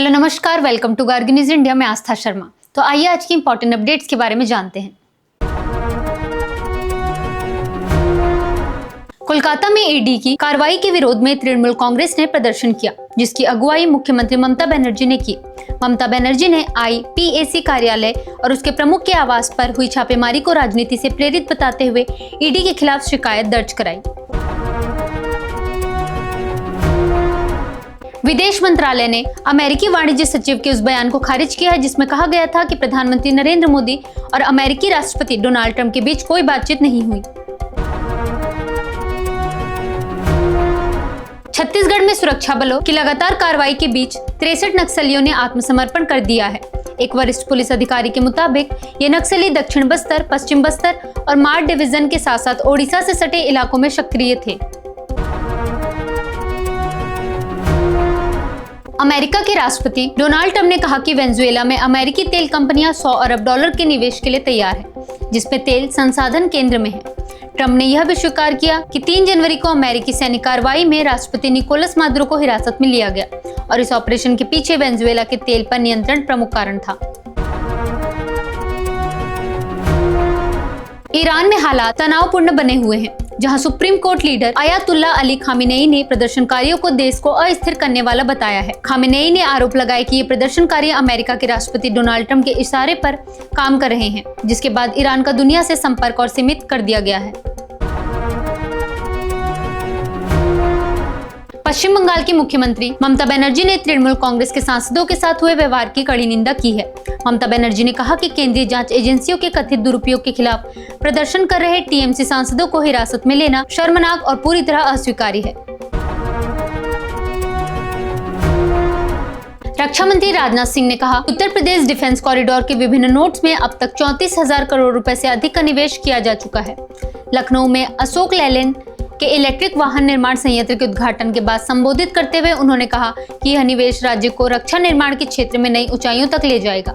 Hello नमस्कार, welcome to Gargi news India में आस्था शर्मा। तो आइए आज की इंपॉर्टेंट अपडेट्स के बारे में जानते हैं। कोलकाता में ईडी की कार्रवाई के विरोध में तृणमूल कांग्रेस ने प्रदर्शन किया, जिसकी अगुवाई मुख्यमंत्री ममता बनर्जी ने की। ममता बनर्जी ने IPAC कार्यालय और उसके प्रमुख के आवास पर हुई छापेमारी को राजनीति से प्रेरित बताते हुए ईडी के खिलाफ शिकायत दर्ज कराई। विदेश मंत्रालय ने अमेरिकी वाणिज्य सचिव के उस बयान को खारिज किया है जिसमें कहा गया था कि प्रधानमंत्री नरेंद्र मोदी और अमेरिकी राष्ट्रपति डोनाल्ड ट्रंप के बीच कोई बातचीत नहीं हुई। छत्तीसगढ़ में सुरक्षा बलों की लगातार कार्रवाई के बीच 63 नक्सलियों ने आत्मसमर्पण कर दिया है। एक वरिष्ठ पुलिस अधिकारी के मुताबिक ये नक्सली दक्षिण बस्तर, पश्चिम बस्तर और माड़ डिवीजन के साथ साथ ओडिशा से सटे इलाकों में सक्रिय थे। अमेरिका के राष्ट्रपति डोनाल्ड ट्रंप ने कहा कि वेनेजुएला में अमेरिकी तेल कंपनियां $100 अरब के निवेश के लिए तैयार है, जिसमें तेल संसाधन केंद्र में है। ट्रंप ने यह भी स्वीकार किया कि 3 जनवरी को अमेरिकी सैनिक कार्रवाई में राष्ट्रपति निकोलस मादुरो को हिरासत में लिया गया और इस ऑपरेशन के पीछे वेनेजुएला के तेल पर नियंत्रण प्रमुख कारण था। ईरान में हालात तनावपूर्ण बने हुए हैं, जहां supreme court leader Ayatollah Ali Khamenei ने प्रदर्शनकारियों को देश को अस्थिर करने वाला बताया है। खामेनेई ने आरोप लगाया कि ये प्रदर्शनकारी अमेरिका के राष्ट्रपति डोनाल्ड ट्रंप के इशारे पर काम कर रहे हैं, जिसके बाद ईरान का दुनिया से संपर्क और सीमित कर दिया गया है। पश्चिम बंगाल की मुख्यमंत्री ममता बनर्जी ने तृणमूल कांग्रेस के सांसदों के साथ हुए व्यवहार की कड़ी निंदा की है। ममता बनर्जी ने कहा कि केंद्रीय जांच एजेंसियों के कथित दुरुपयोग के खिलाफ प्रदर्शन कर रहे TMC सांसदों को हिरासत में लेना शर्मनाक और पूरी तरह अस्वीकार्य है। रक्षा मंत्री राजनाथ सिंह ने कहा, उत्तर प्रदेश डिफेंस कॉरिडोर के विभिन्न नोड्स में अब तक 34,000 करोड़ रुपए से अधिक का निवेश किया जा चुका है। लखनऊ में अशोक लेलैंड के इलेक्ट्रिक वाहन निर्माण संयंत्र के उद्घाटन के बाद संबोधित करते हुए उन्होंने कहा कि यह निवेश राज्य को रक्षा निर्माण के क्षेत्र में नई ऊंचाइयों तक ले जाएगा।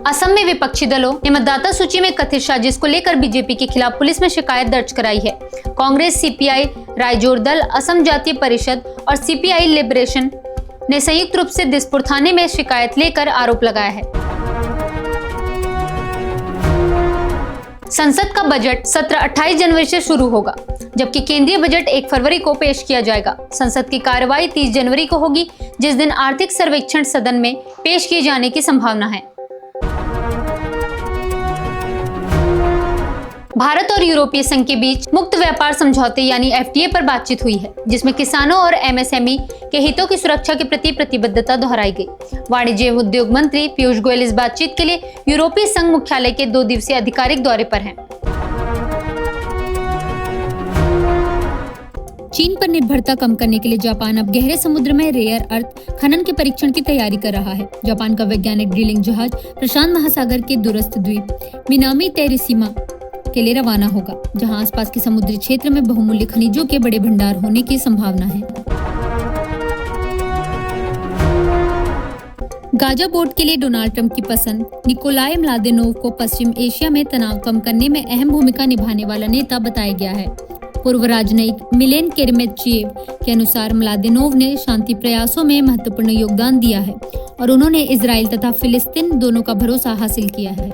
असम में विपक्षी दलों ने मतदाता सूची में कथित साजिश को लेकर बीजेपी के खिलाफ पुलिस में शिकायत दर्ज कराई है। कांग्रेस, CPI रायजोर दल, असम जातीय परिषद और CPI लिबरेशन ने संयुक्त रूप से दिसपुर थाने में शिकायत लेकर आरोप लगाया है। संसद का बजट सत्र 28 जनवरी से शुरू होगा, जबकि केंद्रीय बजट 1 फरवरी को पेश किया जाएगा। संसद की कार्यवाही 30 जनवरी को होगी, जिस दिन आर्थिक सर्वेक्षण सदन में पेश किए जाने की संभावना है। भारत और यूरोपीय संघ के बीच मुक्त व्यापार समझौते यानी FTA पर बातचीत हुई है, जिसमें किसानों और MSME के हितों की सुरक्षा के प्रति प्रतिबद्धता दोहराई गई। वाणिज्य एवं उद्योग मंत्री पीयूष गोयल इस बातचीत के लिए यूरोपीय संघ मुख्यालय के 2 दिवसीय आधिकारिक दौरे पर हैं। चीन पर निर्भरता कम करने के लिए जापान अब गहरे समुद्र में रेयर अर्थ खनन के परीक्षण की तैयारी कर रहा है। जापान का वैज्ञानिक ड्रिलिंग जहाज प्रशांत महासागर के दूरस्थ द्वीप मिनामी तेरेसीमा के लिए रवाना होगा, जहां आसपास के समुद्री क्षेत्र में बहुमूल्य खनिजों के बड़े भंडार होने की संभावना है। गाजा बोर्ड के लिए डोनाल्ड ट्रंप की पसंद निकोलाई म्लादेनोव को पश्चिम एशिया में तनाव कम करने में अहम भूमिका निभाने वाला नेता बताया गया है। पूर्व राजनयिक मिलेन केरेमेतचेव के अनुसार म्लादेनोव ने शांति प्रयासों में महत्वपूर्ण योगदान दिया है और उन्होंने इजराइल तथा फिलिस्तीन दोनों का भरोसा हासिल किया है।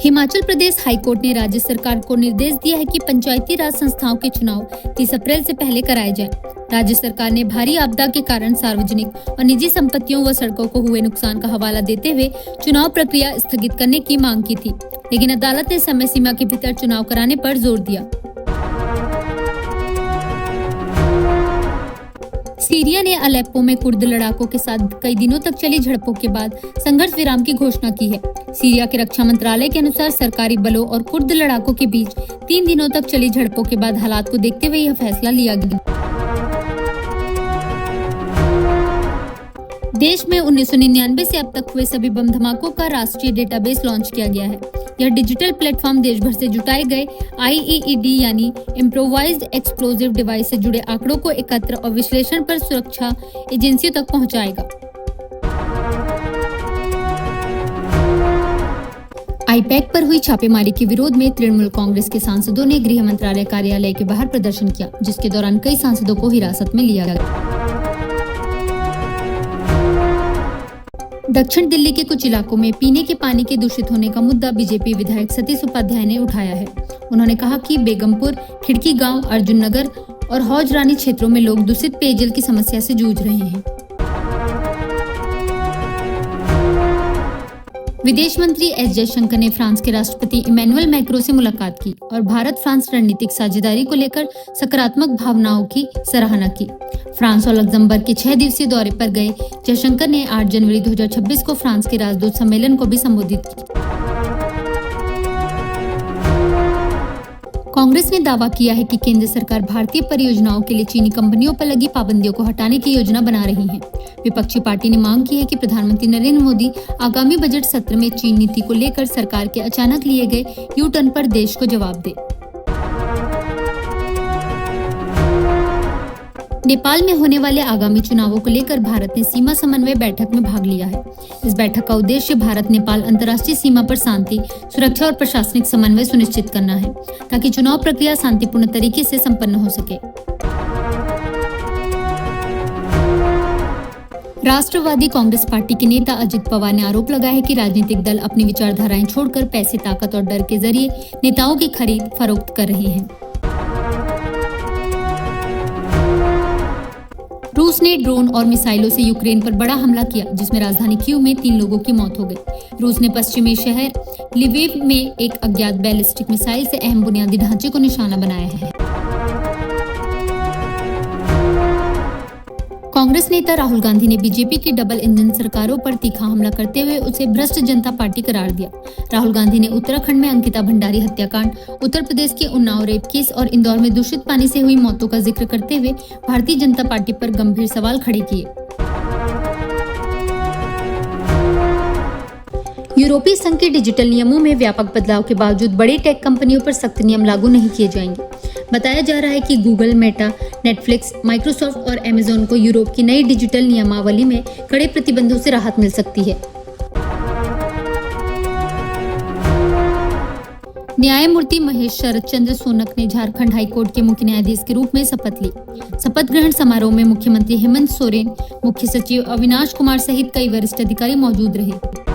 हिमाचल प्रदेश हाईकोर्ट ने राज्य सरकार को निर्देश दिया है कि पंचायती राज संस्थाओं के चुनाव 30 अप्रैल से पहले कराए जाएं। राज्य सरकार ने भारी आपदा के कारण सार्वजनिक और निजी संपत्तियों व सड़कों को हुए नुकसान का हवाला देते हुए चुनाव प्रक्रिया स्थगित करने की मांग की थी, लेकिन अदालत ने समय सीमा के भीतर चुनाव कराने पर जोर दिया। सीरिया ने अलेप्पो में कुर्द लड़ाकों के साथ कई दिनों तक चली झड़पों के बाद संघर्ष विराम की घोषणा की है। सीरिया के रक्षा मंत्रालय के अनुसार सरकारी बलों और कुर्द लड़ाकों के बीच 3 दिनों तक चली झड़पों के बाद हालात को देखते हुए यह फैसला लिया गया। देश में 1999 से अब तक हुए सभी बम धमाकों का राष्ट्रीय डेटाबेस लॉन्च किया गया है। यह डिजिटल प्लेटफॉर्म देश भर से जुटाए गए IEED यानी इम्प्रोवाइज्ड एक्सप्लोजिव डिवाइस से जुड़े आंकड़ों को एकत्र और विश्लेषण पर सुरक्षा एजेंसियों तक पहुंचाएगा। आईपैक पर हुई छापेमारी के विरोध में तृणमूल कांग्रेस के सांसदों ने गृह मंत्रालय कार्यालय के बाहर प्रदर्शन किया, जिसके दौरान कई सांसदों को हिरासत में लिया गया। दक्षिण दिल्ली के कुछ इलाकों में पीने के पानी के दूषित होने का मुद्दा बीजेपी विधायक सतीश उपाध्याय ने उठाया है। उन्होंने कहा कि बेगमपुर, खिड़की गांव, अर्जुन नगर और हौज रानी क्षेत्रों में लोग दूषित पेयजल की समस्या से जूझ रहे हैं। विदेश मंत्री एस जयशंकर ने फ्रांस के राष्ट्रपति इमैनुअल मैक्रों से मुलाकात की और भारत फ्रांस रणनीतिक साझेदारी को लेकर सकारात्मक भावनाओं की सराहना की। फ्रांस और लग्जमबर्ग के 6 दिवसीय दौरे पर गए जयशंकर ने 8 जनवरी 2026 को फ्रांस के राजदूत सम्मेलन को भी संबोधित किया। कांग्रेस ने दावा किया है कि केंद्र सरकार भारतीय परियोजनाओं के लिए चीनी कंपनियों पर लगी पाबंदियों को हटाने की योजना बना रही है। विपक्षी पार्टी ने मांग की है कि प्रधानमंत्री नरेंद्र मोदी आगामी बजट सत्र में चीन नीति को लेकर सरकार के अचानक लिए गए यू टर्न पर देश को जवाब दे। नेपाल में होने वाले आगामी चुनावों को लेकर भारत ने सीमा समन्वय बैठक में भाग लिया है। इस बैठक का उद्देश्य भारत नेपाल अंतर्राष्ट्रीय सीमा पर शांति, सुरक्षा और प्रशासनिक समन्वय सुनिश्चित करना है, ताकि चुनाव प्रक्रिया शांतिपूर्ण तरीके से संपन्न हो सके। राष्ट्रवादी कांग्रेस पार्टी के नेता अजित पवार ने आरोप लगाया है कि राजनीतिक दल अपनी विचारधाराएं छोड़कर पैसे, ताकत और डर के जरिए नेताओं की खरीद फरोख्त कर रहे हैं। रूस ने ड्रोन और मिसाइलों से यूक्रेन पर बड़ा हमला किया, जिसमें राजधानी कीव में 3 लोगों की मौत हो गई। रूस ने पश्चिमी शहर लिविव में एक अज्ञात बैलिस्टिक मिसाइल से अहम बुनियादी ढांचे को निशाना बनाया है। कांग्रेस नेता राहुल गांधी ने बीजेपी की डबल इंजन सरकारों पर तीखा हमला करते हुए उसे भ्रष्ट जनता पार्टी करार दिया। राहुल गांधी ने उत्तराखंड में अंकिता भंडारी हत्याकांड, उत्तर प्रदेश के उन्नाव रेप केस और इंदौर में दूषित पानी से हुई मौतों का जिक्र करते हुए भारतीय जनता पार्टी पर गंभीर सवाल खड़े किए। यूरोपीय संघ के डिजिटल नियमों में व्यापक बदलाव के बावजूद बड़ी टेक कंपनियों पर सख्त नियम लागू नहीं किए जाएंगे। बताया जा रहा है कि गूगल, मेटा, नेटफ्लिक्स, माइक्रोसॉफ्ट और अमेज़न को यूरोप की नई डिजिटल नियमावली में कड़े प्रतिबंधों से राहत मिल सकती है। न्यायमूर्ति महेश शरद चंद्र सोनक ने झारखंड हाईकोर्ट के मुख्य न्यायाधीश के रूप में शपथ ली। शपथ ग्रहण समारोह में मुख्यमंत्री हेमंत सोरेन, मुख्य सचिव अविनाश कुमार सहित कई वरिष्ठ अधिकारी मौजूद रहे।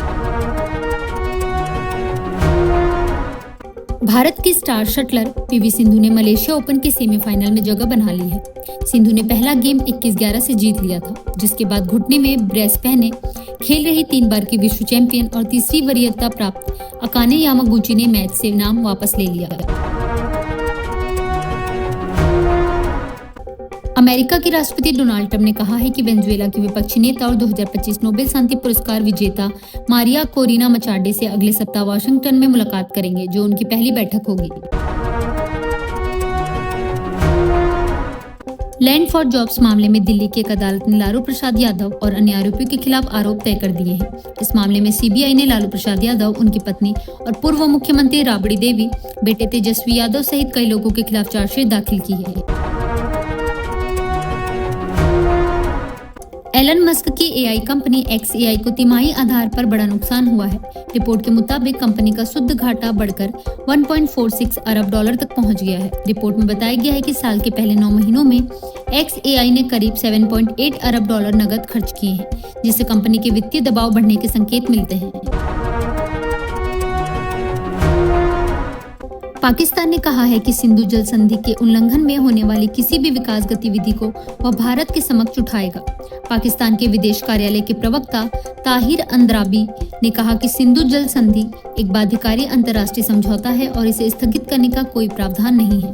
भारत की स्टार शटलर पीवी सिंधु ने मलेशिया ओपन के सेमीफाइनल में जगह बना ली है। सिंधु ने पहला गेम 21-11 से जीत लिया था, जिसके बाद घुटने में ब्रेस पहने खेल रही 3 बार की विश्व चैंपियन और तीसरी वरीयता प्राप्त अकाने यामागुची ने मैच से नाम वापस ले लिया। अमेरिका के राष्ट्रपति डोनाल्ड ट्रंप ने कहा है कि वेनेजुएला के विपक्षी नेता और 2025 नोबेल शांति पुरस्कार विजेता मारिया कोरिना मचाडे से अगले सप्ताह वाशिंगटन में मुलाकात करेंगे, जो उनकी पहली बैठक होगी। लैंड फॉर जॉब्स मामले में दिल्ली की एक अदालत ने लालू प्रसाद यादव और अन्य आरोपियों के खिलाफ आरोप तय कर दिए हैं। इस मामले में सीबीआई ने लालू प्रसाद यादव, उनकी पत्नी और पूर्व मुख्यमंत्री राबड़ी देवी, बेटे तेजस्वी यादव सहित कई लोगों के खिलाफ चार्जशीट दाखिल की है। एलन मस्क की एआई कंपनी XAI को तिमाही आधार पर बड़ा नुकसान हुआ है। रिपोर्ट के मुताबिक कंपनी का शुद्ध घाटा बढ़कर $1.46 अरब तक पहुंच गया है। रिपोर्ट में बताया गया है कि साल के पहले 9 महीनों में XAI ने करीब $7.8 अरब नकद खर्च किए हैं, जिससे कंपनी के वित्तीय दबाव बढ़ने के संकेत मिलते हैं। पाकिस्तान ने कहा है कि सिंधु जल संधि के उल्लंघन में होने वाली किसी भी विकास गतिविधि को वह भारत के समक्ष उठाएगा। पाकिस्तान के विदेश कार्यालय के प्रवक्ता ताहिर अंद्राबी ने कहा कि सिंधु जल संधि एक बाध्यकारी अंतर्राष्ट्रीय समझौता है और इसे स्थगित करने का कोई प्रावधान नहीं है।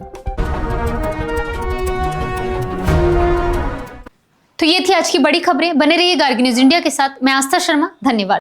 तो ये थी आज की बड़ी खबरें। बने रहिए गार्गी न्यूज इंडिया के साथ। मैं आस्था शर्मा, धन्यवाद।